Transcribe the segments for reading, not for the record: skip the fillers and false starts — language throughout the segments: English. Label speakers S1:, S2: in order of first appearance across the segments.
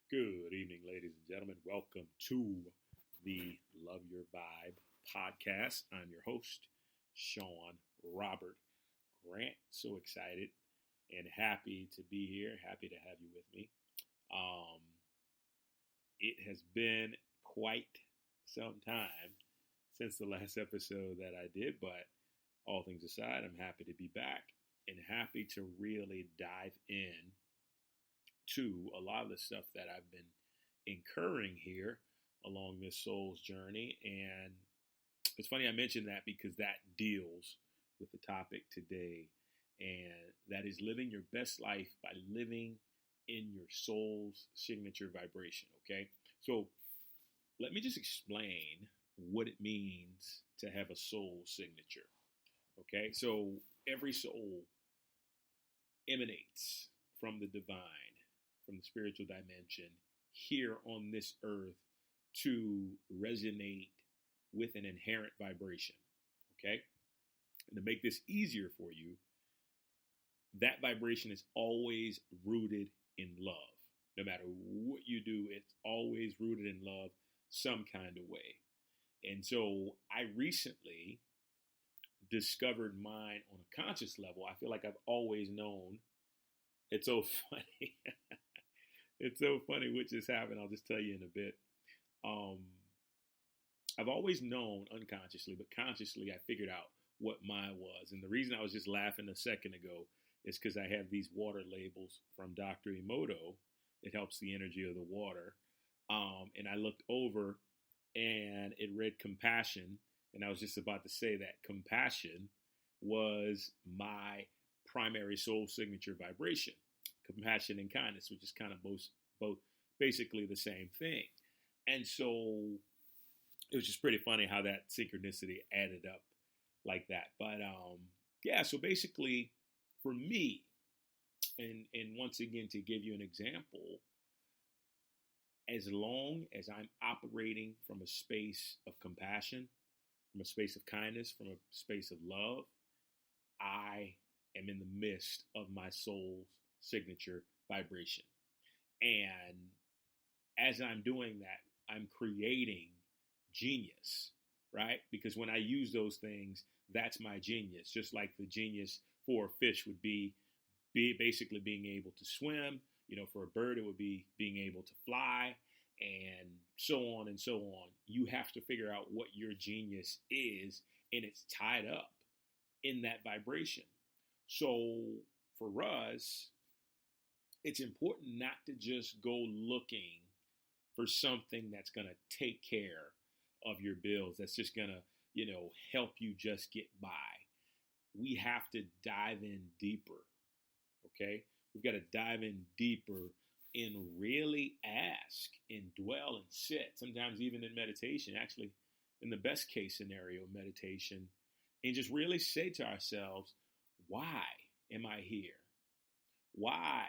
S1: Good evening, ladies and gentlemen. Welcome to the Love Your Vibe podcast. I'm your host, Sean Robert Grant. So excited and happy to be here. Happy to have you with me. Um, it has been quite some time since the last episode that I did, but all things aside, I'm happy to be back and happy to really dive in to a lot of the stuff that I've been incurring here along this soul's journey. And it's funny I mentioned that because that deals with the topic today, and that is living your best life by living in your soul's signature vibration. Okay, so let me just explain what it means to have a soul signature. Okay, so every soul emanates from the divine, from the spiritual dimension here on this earth to resonate with an inherent vibration. Okay? And to make this easier for you, that vibration is always rooted in love. No matter what you do, it's always rooted in love some kind of way. And so I recently discovered mine on a conscious level. I feel like I've always known. It's so funny. It's so funny what just happened. I'll just tell you in a bit. I've always known unconsciously, but consciously I figured out what mine was. And the reason I was just laughing a second ago is because I have these water labels from Dr. Emoto. It helps the energy of the water. And I looked over and it read compassion. And I was just about to say that compassion was my primary soul signature vibration. Compassion and kindness, which is kind of both basically the same thing. And so it was just pretty funny how that synchronicity added up like that. But yeah, so basically for me, and once again to give you an example, as long as I'm operating from a space of compassion, from a space of kindness, from a space of love, I am in the midst of my soul's signature vibration. And as I'm doing that, I'm creating genius, right? Because when I use those things, that's my genius. Just like the genius for a fish would be basically being able to swim. You know, for a bird, it would be being able to fly, and so on and so on. You have to figure out what your genius is, and it's tied up in that vibration. So for us, it's important not to just go looking for something that's going to take care of your bills, that's just going to, help you just get by. We have to dive in deeper, okay? We've got to dive in deeper and really ask and dwell and sit, sometimes even in meditation, actually in the best case scenario, meditation, and just really say to ourselves, why am I here? Why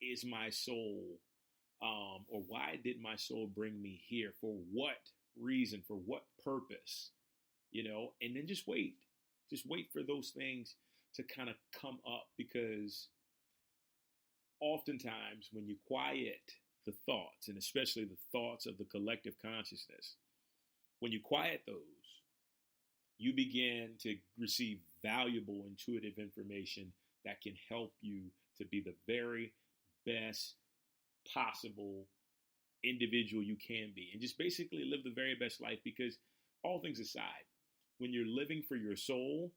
S1: is my soul, or why did my soul bring me here? For what reason? For what purpose? And then just wait for those things to kind of come up, because oftentimes when you quiet the thoughts, and especially the thoughts of the collective consciousness, when you quiet those, you begin to receive valuable intuitive information that can help you to be the very best possible individual you can be, and just basically live the very best life. Because all things aside, when you're living for your soul,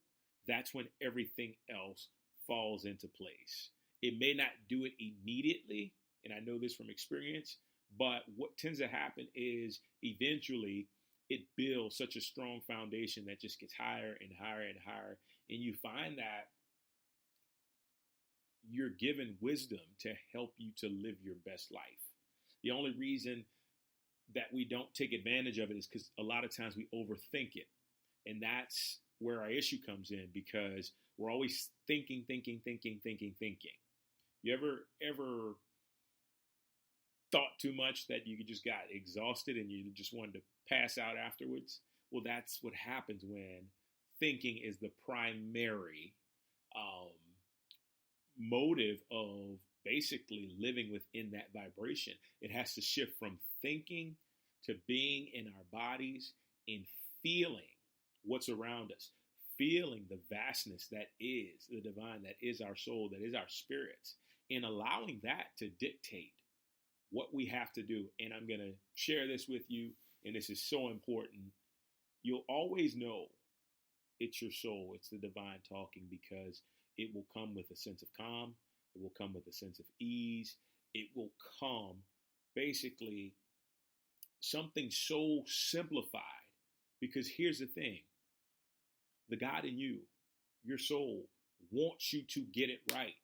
S1: that's when everything else falls into place. It may not do it immediately, and I know this from experience, but what tends to happen is eventually it builds such a strong foundation that just gets higher and higher and higher, and you find that you're given wisdom to help you to live your best life. The only reason that we don't take advantage of it is because a lot of times we overthink it. And that's where our issue comes in, because we're always thinking. You ever thought too much that you just got exhausted and you just wanted to pass out afterwards? Well, that's what happens when thinking is the primary motive of basically living within that vibration. It has to shift from thinking to being in our bodies and feeling what's around us, feeling the vastness that is the divine, that is our soul, that is our spirits, and allowing that to dictate what we have to do. And I'm going to share this with you, and this is so important. You'll always know it's your soul, it's the divine talking, because it will come with a sense of calm. It will come with a sense of ease. It will come basically something so simplified, because here's the thing. The God in you, your soul, wants you to get it right,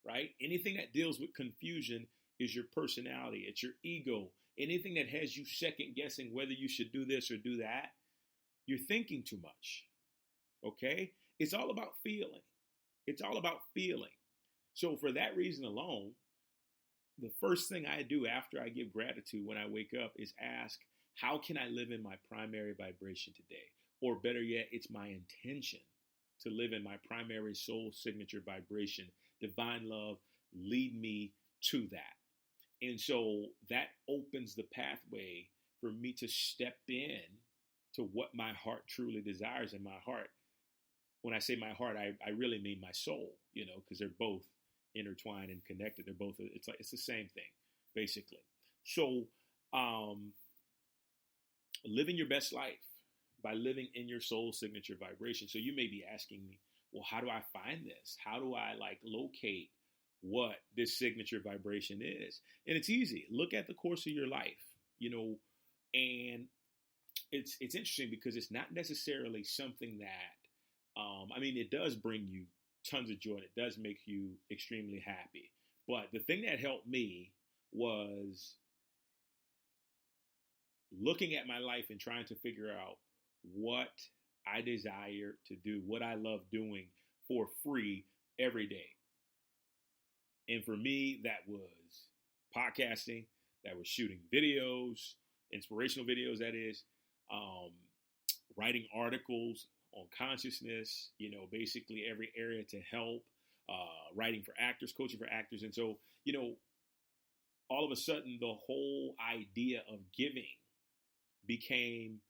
S1: right? Anything that deals with confusion is your personality. It's your ego. Anything that has you second guessing whether you should do this or do that, you're thinking too much, okay? It's all about feeling. It's all about feeling. So for that reason alone, the first thing I do after I give gratitude when I wake up is ask, how can I live in my primary vibration today? Or better yet, it's my intention to live in my primary soul signature vibration. Divine love, lead me to that. And so that opens the pathway for me to step in to what my heart truly desires. In my heart, when I say my heart, I really mean my soul, because they're both intertwined and connected. They're both, it's the same thing, basically. So living your best life by living in your soul signature vibration. So you may be asking me, well, how do I find this? How do I locate what this signature vibration is? And it's easy. Look at the course of your life, and it's interesting because it's not necessarily something that, it does bring you tons of joy. It does make you extremely happy. But the thing that helped me was looking at my life and trying to figure out what I desire to do, what I love doing for free every day. And for me, that was podcasting, that was shooting videos, inspirational videos, that is, writing articles on consciousness, basically every area to help, writing for actors, coaching for actors. And so, all of a sudden, the whole idea of giving became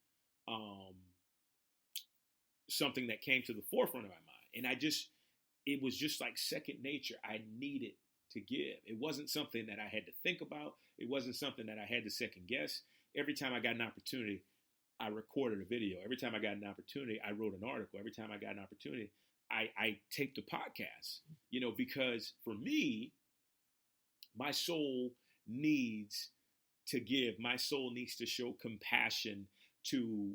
S1: something that came to the forefront of my mind. And it was just like second nature. I needed to give. It wasn't something that I had to think about. It wasn't something that I had to second guess. Every time I got an opportunity, I recorded a video. Every time I got an opportunity, I wrote an article. Every time I got an opportunity, I taped a podcast, because for me, my soul needs to give. My soul needs to show compassion, to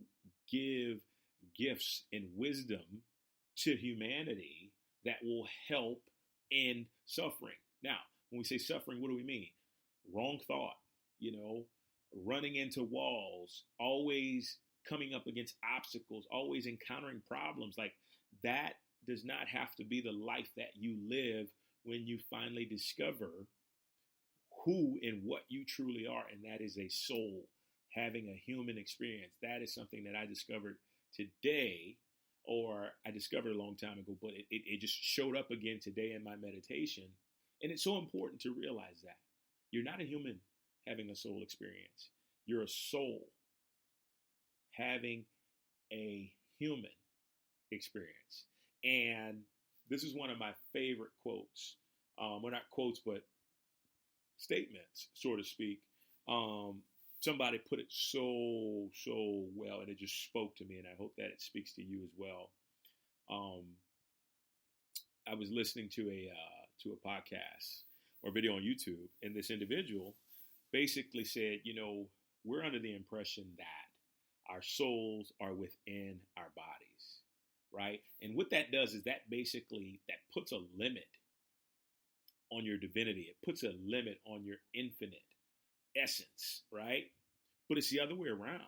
S1: give gifts and wisdom to humanity that will help end suffering. Now, when we say suffering, what do we mean? Wrong thought, running into walls, always coming up against obstacles, always encountering problems. Like, that does not have to be the life that you live when you finally discover who and what you truly are. And that is a soul having a human experience. That is something that I discovered today, or I discovered a long time ago, but it just showed up again today in my meditation. And it's so important to realize that you're not a human having a soul experience. You're a soul having a human experience. And this is one of my favorite quotes. Well, not quotes, but statements, so to speak. Somebody put it so well, and it just spoke to me, and I hope that it speaks to you as well. I was listening to a podcast or video on YouTube, and this individual basically said, we're under the impression that our souls are within our bodies, right? And what that does is that puts a limit on your divinity. It puts a limit on your infinite essence, right? But it's the other way around.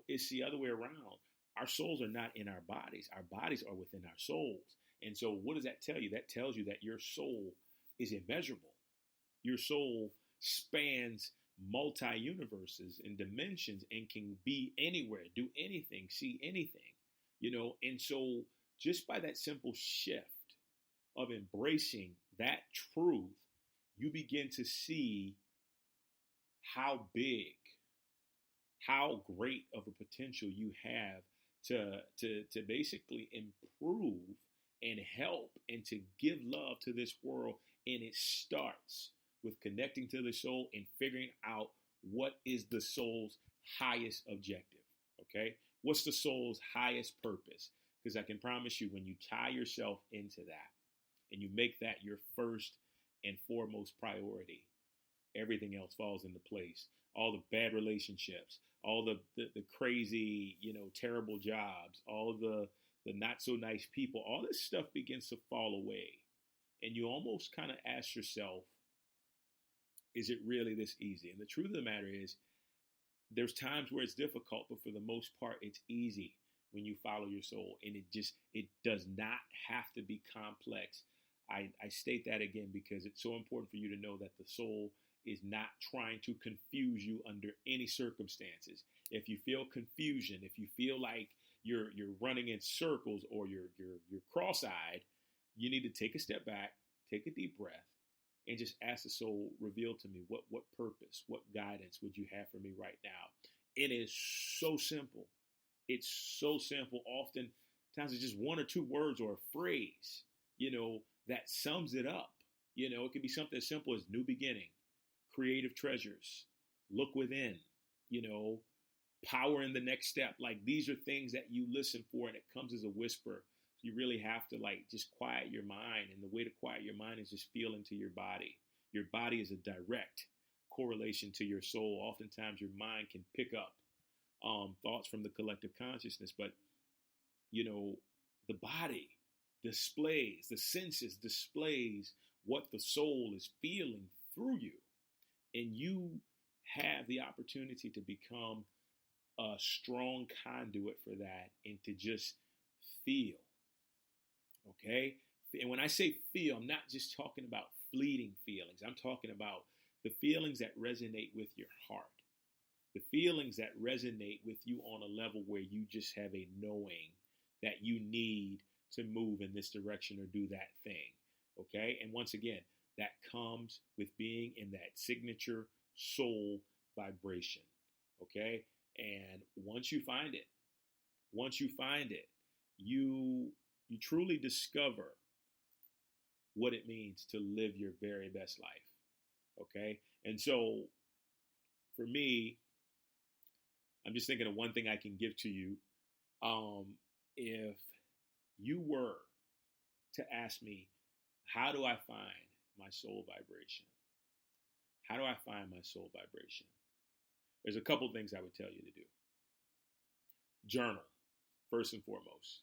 S1: It's the other way around. Our souls are not in our bodies. Our bodies are within our souls. And so what does that tell you? That tells you that your soul is immeasurable. Your soul spans multi-universes and dimensions and can be anywhere, do anything, see anything, And so just by that simple shift of embracing that truth, you begin to see how big, how great of a potential you have to basically improve and help and to give love to this world. And it starts with connecting to the soul and figuring out what is the soul's highest objective. Okay? What's the soul's highest purpose? Because I can promise you, when you tie yourself into that and you make that your first and foremost priority, everything else falls into place. All the bad relationships, all the crazy, terrible jobs, all the not so nice people, all this stuff begins to fall away. And you almost kind of ask yourself, is it really this easy? And the truth of the matter is, there's times where it's difficult, but for the most part, it's easy when you follow your soul. And it does not have to be complex. I state that again because it's so important for you to know that the soul is not trying to confuse you under any circumstances. If you feel confusion, if you feel like you're running in circles or you're cross-eyed, you need to take a step back, take a deep breath, and just ask the soul, reveal to me what purpose, what guidance would you have for me right now? It is so simple. It's so simple. Oftentimes it's just one or two words or a phrase, that sums it up. It could be something as simple as new beginning, creative treasures, look within, power in the next step. Like, these are things that you listen for and it comes as a whisper. So you really have to just quiet your mind. And the way to quiet your mind is just feel into your body. Your body is a direct correlation to your soul. Oftentimes your mind can pick up thoughts from the collective consciousness, but the body displays, the senses displays what the soul is feeling through you. And you have the opportunity to become a strong conduit for that and to just feel. Okay? And when I say feel, I'm not just talking about fleeting feelings. I'm talking about the feelings that resonate with your heart. The feelings that resonate with you on a level where you just have a knowing that you need to move in this direction or do that thing. Okay? And once again, that comes with being in that signature soul vibration. Okay? And once you find it, you truly discover what it means to live your very best life. Okay? And so for me, I'm just thinking of one thing I can give to you. If you were to ask me, how do I find my soul vibration? How do I find my soul vibration? There's a couple things I would tell you to do. Journal, first and foremost.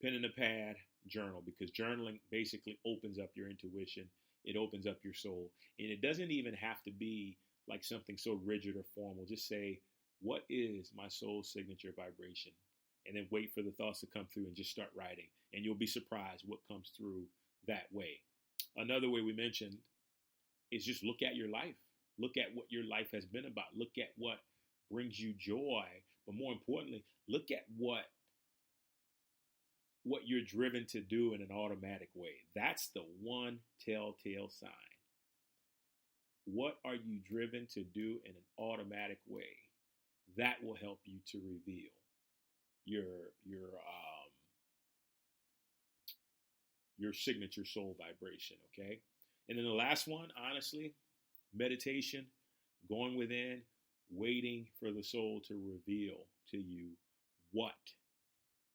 S1: Pen and a pad, journal, because journaling basically opens up your intuition. It opens up your soul. And it doesn't even have to be like something so rigid or formal. Just say, what is my soul's signature vibration? And then wait for the thoughts to come through and just start writing. And you'll be surprised what comes through that way. Another way we mentioned is just look at your life. Look at what your life has been about. Look at what brings you joy. But more importantly, look at what you're driven to do in an automatic way. That's the one telltale sign. What are you driven to do in an automatic way? That will help you to reveal your signature soul vibration, okay? And then the last one, honestly, meditation, going within, waiting for the soul to reveal to you what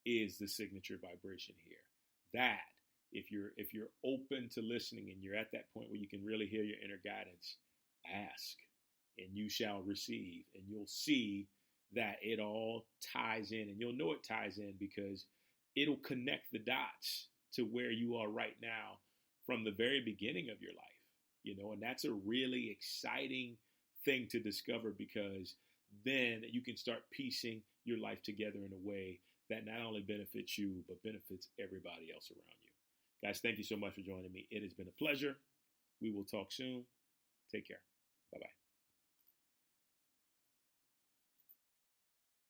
S1: is the signature vibration here. That, if you're open to listening and you're at that point where you can really hear your inner guidance, ask and you shall receive. And you'll see that it all ties in, and you'll know it ties in because it'll connect the dots to where you are right now from the very beginning of your life, and that's a really exciting thing to discover, because then you can start piecing your life together in a way that not only benefits you, but benefits everybody else around you. Guys, thank you so much for joining me. It has been a pleasure. We will talk soon. Take care. Bye-bye.